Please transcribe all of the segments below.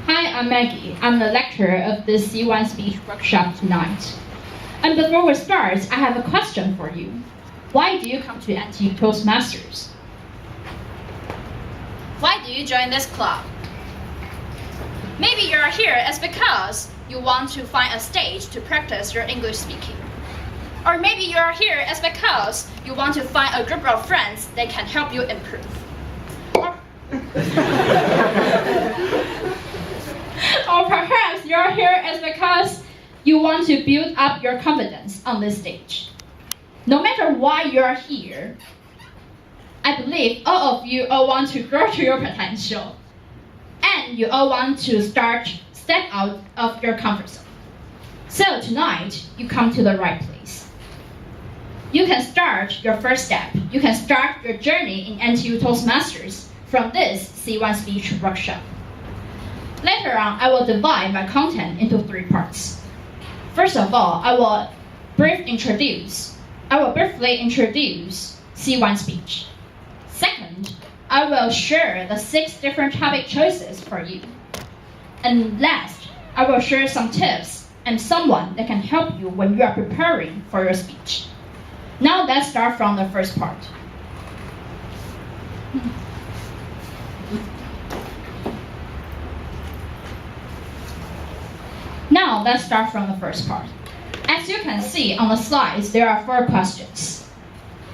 Hi, I'm Maggie. I'm the lecturer of this C1 speech workshop tonight. And before we start, I have a question for you. Why do you come to NTU Toastmasters? Why do you join this club? Maybe you're here as because you want to find a stage to practice your English speaking. Or maybe you're here as because you want to find a group of friends that can help you improve. Or perhaps you're here as because you want to build up your confidence on this stage. No matter why you're here, I believe all of you all want to grow to your potential. And you all want to step out of your comfort zone. So tonight, you come to the right place. You can start your first step. You can start your journey in NTU Toastmasters from this C1 speech workshop. Later on, I will divide my content into 3 parts. First of all, I will briefly introduce C1 speech. Second, I will share the 6 different topic choices for you. And last, I will share some tips and someone that can help you when you are preparing for your speech. Now let's start from the first part. As you can see on the slides, there are 4 questions.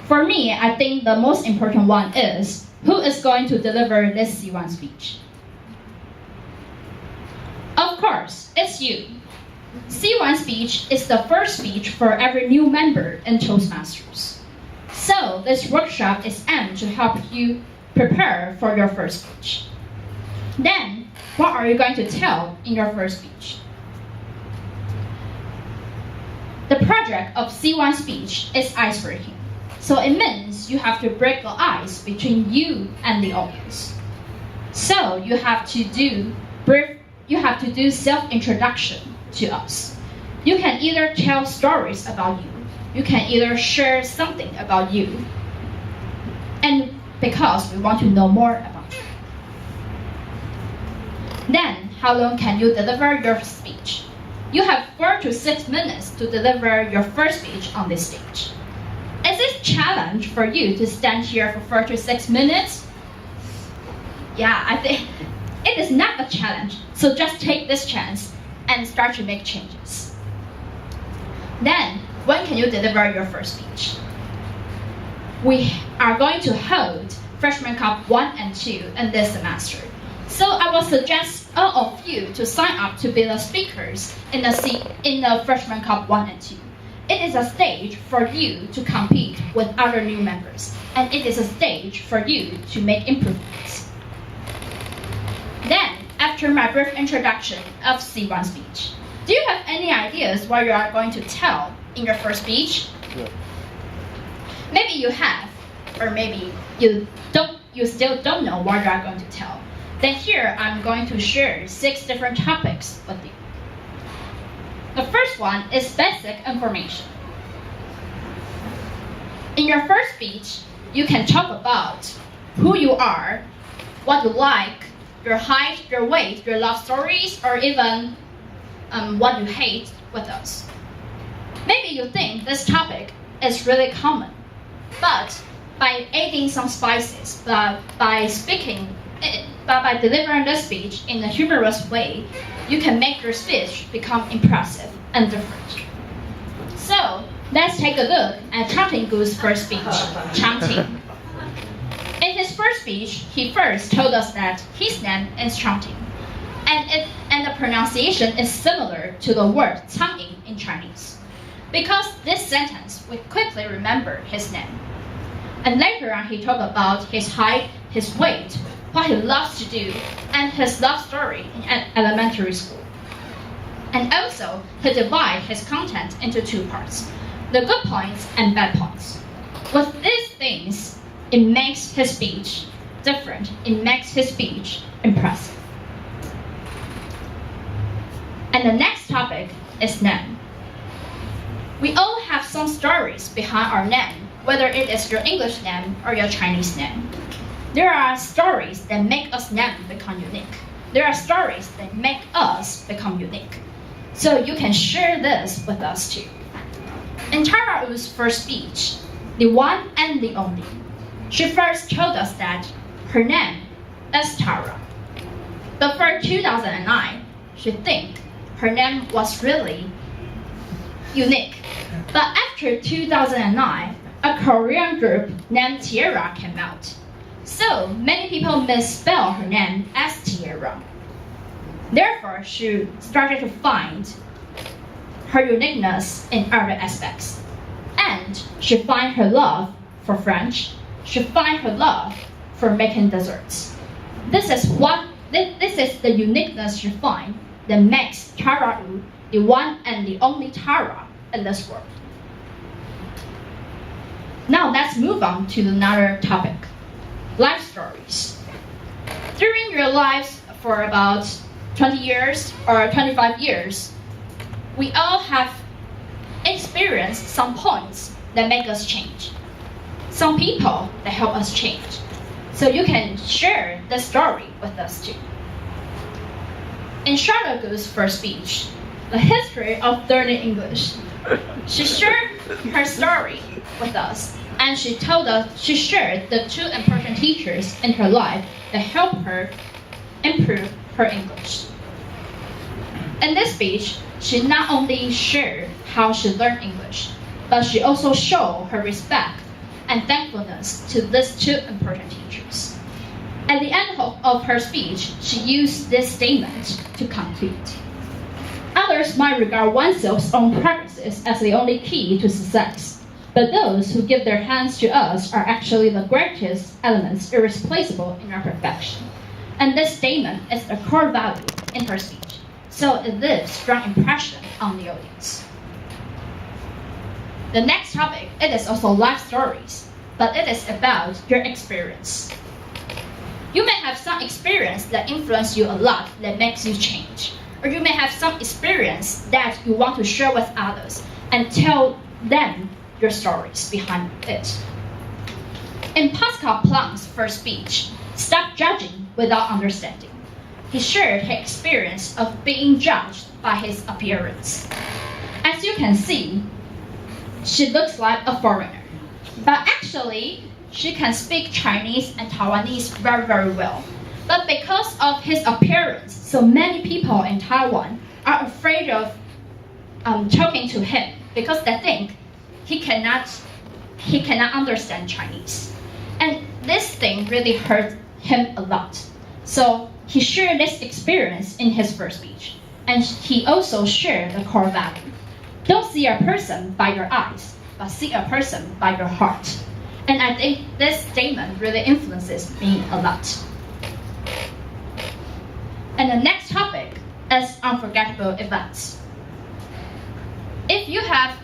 For me, I think the most important one is, who is going to deliver this C1 speech? Of course, it's you. C1 speech is the first speech for every new member in Toastmasters. So this workshop is aimed to help you prepare for your first speech. Then, what are you going to tell in your first speech? The project of C1 speech is icebreaking. So it means you have to break the ice between you and the audience. So you have to do self-introduction to us. You can either tell stories about you. You can either share something about you. And because we want to know more about you. Then, how long can you deliver your speech? You have 4 to 6 minutes to deliver your first speech on this stage. Is it a challenge for you to stand here for 4 to 6 minutes? Yeah, I think it is not a challenge, so just take this chance and start to make changes. Then, when can you deliver your first speech? We are going to hold Freshman Cup 1 and 2 in this semester. So I will suggest all of you to sign up to be the speakers in the Freshman Cup 1 and 2. It is a stage for you to compete with other new members, and it is a stage for you to make improvements. Then, after my brief introduction of C1 speech, do you have any ideas what you are going to tell in your first speech? Yeah. Maybe you have, or maybe you still don't know what you are going to tell. Then here, I'm going to share 6 different topics with you. The first one is basic information. In your first speech, you can talk about who you are, what you like, your height, your weight, your love stories, or even what you hate with us. Maybe you think this topic is really common, but by adding some spices, by delivering this speech in a humorous way, you can make your speech become impressive and different. So, let's take a look at Chanting Goose' first speech, Chanting. In his first speech, he first told us that his name is Chanting, and the pronunciation is similar to the word Chang'ing in Chinese. Because this sentence, we quickly remember his name. And later on, he talked about his height, his weight, what he loves to do, and his love story in elementary school. And also, he divided his content into 2 parts, the good points and bad points. With these things, it makes his speech different. It makes his speech impressive. And the next topic is name. We all have some stories behind our name, whether it is your English name or your Chinese name. There are stories that make us name become unique. There are stories that make us become unique. So you can share this with us too. In Tara Wu's first speech, the one and the only, she first told us that her name is Tara. But for 2009, she think her name was really unique. But after 2009, a Korean group named Tierra came out. So many people misspell her name as Tierra. Therefore, she started to find her uniqueness in other aspects. And she found her love for French. She found her love for making desserts. This is the uniqueness she finds that makes Tara Wu the one and the only Tara in this world. Now let's move on to another topic, life stories. During your lives for about 20 years or 25 years, we all have experienced some points that make us change. Some people that help us change. So you can share the story with us too. In Charlotte Gu's first speech, The History of Learning English, she shared her story with us, and she shared the two important teachers in her life that helped her improve her English. In this speech, she not only shared how she learned English, but she also showed her respect and thankfulness to these two important teachers. At the end of her speech, she used this statement to conclude. Others might regard oneself's own practices as the only key to success, but those who give their hands to us are actually the greatest elements irreplaceable in our perfection. And this statement is the core value in her speech, so it leaves strong impression on the audience. The next topic, it is also life stories, but it is about your experience. You may have some experience that influence you a lot that makes you change, or you may have some experience that you want to share with others and tell them your stories behind it. In Pascal Planck's first speech, Stop Judging Without Understanding, he shared his experience of being judged by his appearance. As you can see, she looks like a foreigner, but actually, she can speak Chinese and Taiwanese very, very well. But because of his appearance, so many people in Taiwan are afraid of talking to him because they think he cannot understand Chinese. And this thing really hurt him a lot. So he shared this experience in his first speech. And he also shared the core value. Don't see a person by your eyes, but see a person by your heart. And I think this statement really influences me a lot. And the next topic is unforgettable events. If you have,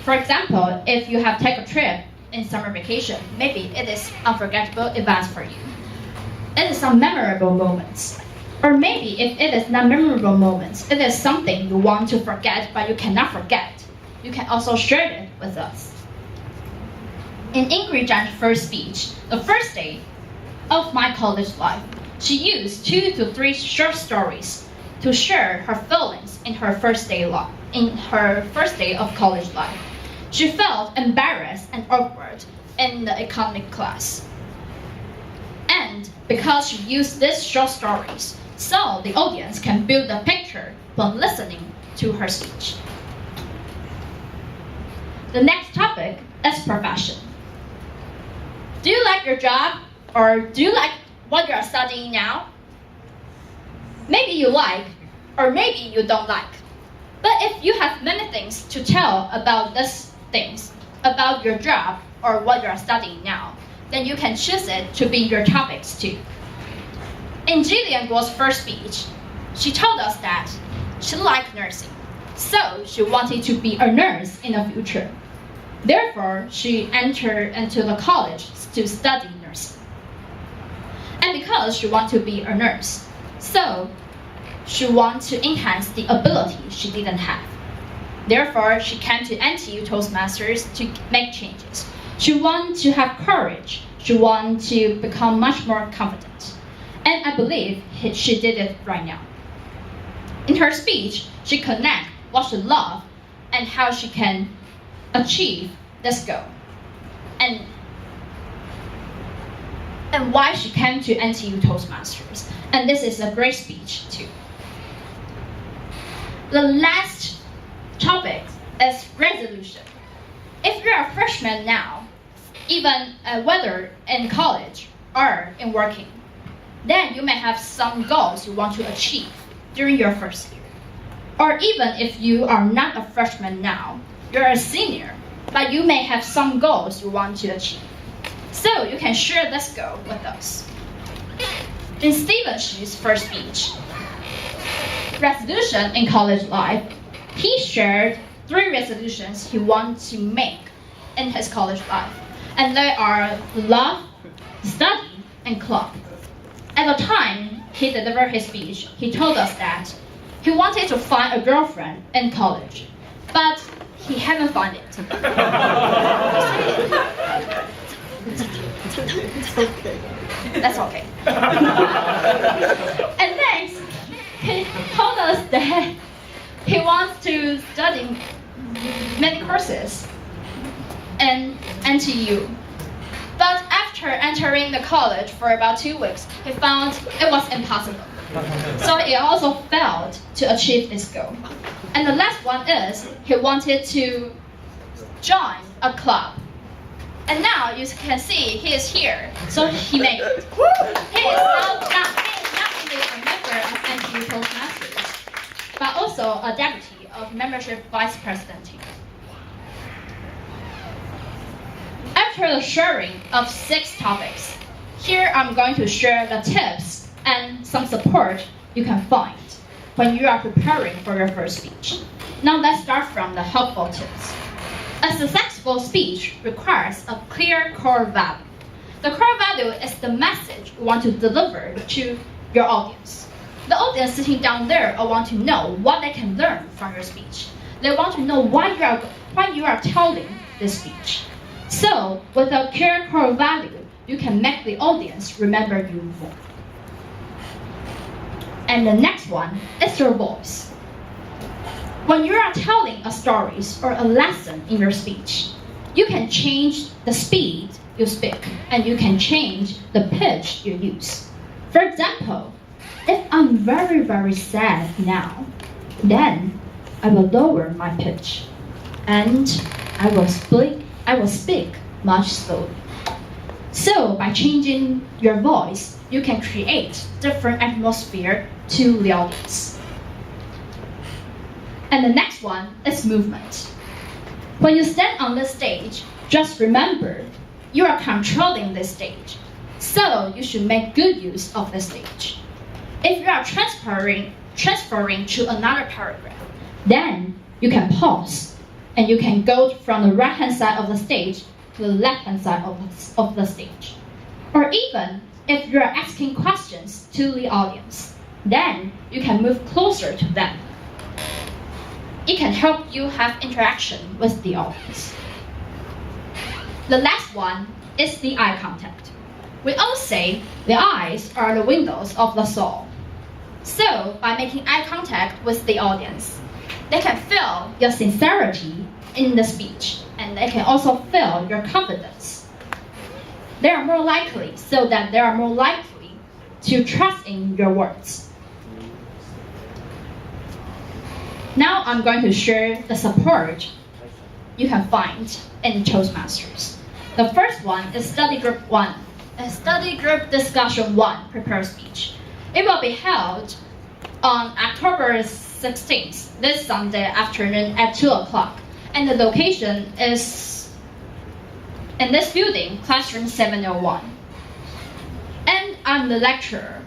for example, if you have taken a trip in summer vacation, maybe it is unforgettable events for you. It is some memorable moments. Or maybe if it is not memorable moments, it is something you want to forget but you cannot forget. You can also share it with us. In Ingrid Zhang's first speech, the first day of my college life, she used 2 to 3 short stories to share her feelings in her first day of college life. She felt embarrassed and awkward in the economic class. And because she used these short stories, so the audience can build a picture when listening to her speech. The next topic is profession. Do you like your job, or do you like what you are studying now? Maybe you like, or maybe you don't like. But if you have many things to tell about these things, about your job or what you are studying now, then you can choose it to be your topics too. In Jillian Guo's first speech, she told us that she liked nursing, so she wanted to be a nurse in the future. Therefore, she entered into the college to study nursing. And because she wanted to be a nurse, so she wanted to enhance the ability she didn't have. Therefore, she came to NTU Toastmasters to make changes. She wanted to have courage. She wanted to become much more confident. And I believe she did it right now. In her speech, she connects what she loves and how she can achieve this goal. And why she came to NTU Toastmasters. And this is a great speech too. The last topic is resolution. If you're a freshman now, even whether in college or in working, then you may have some goals you want to achieve during your first year. Or even if you are not a freshman now, you're a senior, but you may have some goals you want to achieve. So you can share this goal with us. In Stephen Xu's first speech, resolution in college life, he shared 3 resolutions he wants to make in his college life. And they are love, study, and club. At the time he delivered his speech, he told us that he wanted to find a girlfriend in college, but he haven't found it. That's okay. And next, he told us that he wants to study many courses in NTU. But after entering the college for about 2 weeks, he found it was impossible. So he also failed to achieve this goal. And the last one is he wanted to join a club. And now you can see he is here, so he made it. He is not only a member of NTU Toastmasters, but also a deputy of membership vice president team. After the sharing of 6 topics, here I'm going to share the tips and some support you can find when you are preparing for your first speech. Now let's start from the helpful tips. A successful speech requires a clear core value. The core value is the message you want to deliver to your audience. The audience sitting down there want to know what they can learn from your speech. They want to know why you are telling this speech. So, with a clear core value, you can make the audience remember you more. And the next one is your voice. When you are telling a story or a lesson in your speech, you can change the speed you speak, and you can change the pitch you use. For example, if I'm very, very sad now, then I will lower my pitch, and I will speak much slowly. So by changing your voice, you can create different atmosphere to the audience. And the next one is movement. When you stand on the stage, just remember you are controlling this stage. So you should make good use of the stage. If you are transferring to another paragraph, then you can pause and you can go from the right-hand side of the stage to the left-hand side of the stage. Or even if you are asking questions to the audience, then you can move closer to them. It can help you have interaction with the audience. The last one is the eye contact. We all say the eyes are the windows of the soul. So by making eye contact with the audience, they can feel your sincerity in the speech, and they can also feel your confidence. They are more likely to trust in your words. Now I'm going to share the support you can find in Toastmasters. The first one is Study Group 1, Study Group Discussion 1 Prepare Speech. It will be held on October 16th, this Sunday afternoon at 2 o'clock. And the location is in this building, classroom 701. And I'm the lecturer.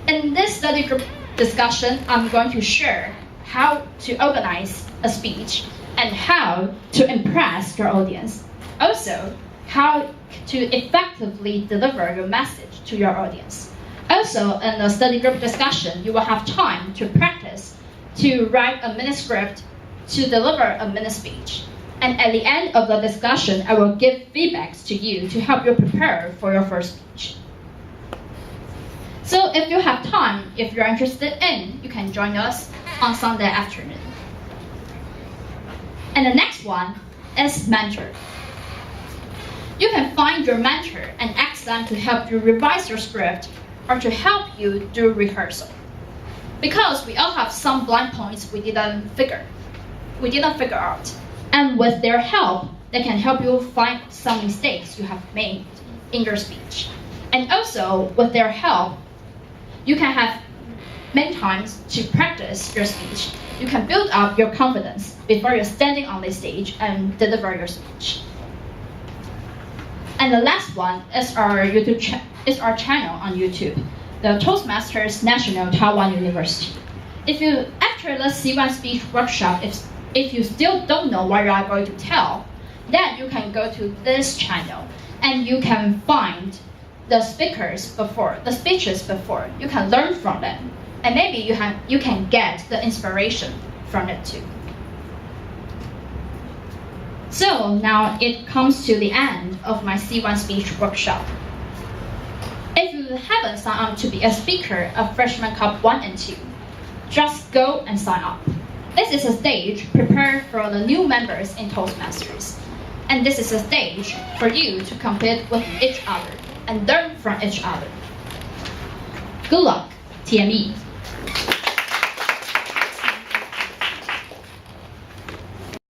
In this study group discussion, I'm going to share how to organize a speech and how to impress your audience. Also, how to effectively deliver your message to your audience. Also, in the study group discussion, you will have time to practice to write a mini script to deliver a mini speech. And at the end of the discussion, I will give feedbacks to you to help you prepare for your first speech. So if you have time, if you're interested in, you can join us on Sunday afternoon. And the next one is mentor. You can find your mentor and ask them to help you revise your script or to help you do rehearsal. Because we all have some blind points we didn't figure out. And with their help, they can help you find some mistakes you have made in your speech. And also, with their help, you can have many times to practice your speech. You can build up your confidence before you're standing on the stage and deliver your speech. And the last one is our channel on YouTube, the Toastmasters National Taiwan University. After the C1 speech workshop, if you still don't know what you are going to tell, then you can go to this channel and you can find the speeches before. You can learn from them, and maybe you can get the inspiration from it too. So now it comes to the end of my C1 speech workshop. If you haven't signed up to be a speaker of Freshman Cup 1 and 2, just go and sign up. This is a stage prepared for the new members in Toastmasters. And this is a stage for you to compete with each other and learn from each other. Good luck, TME.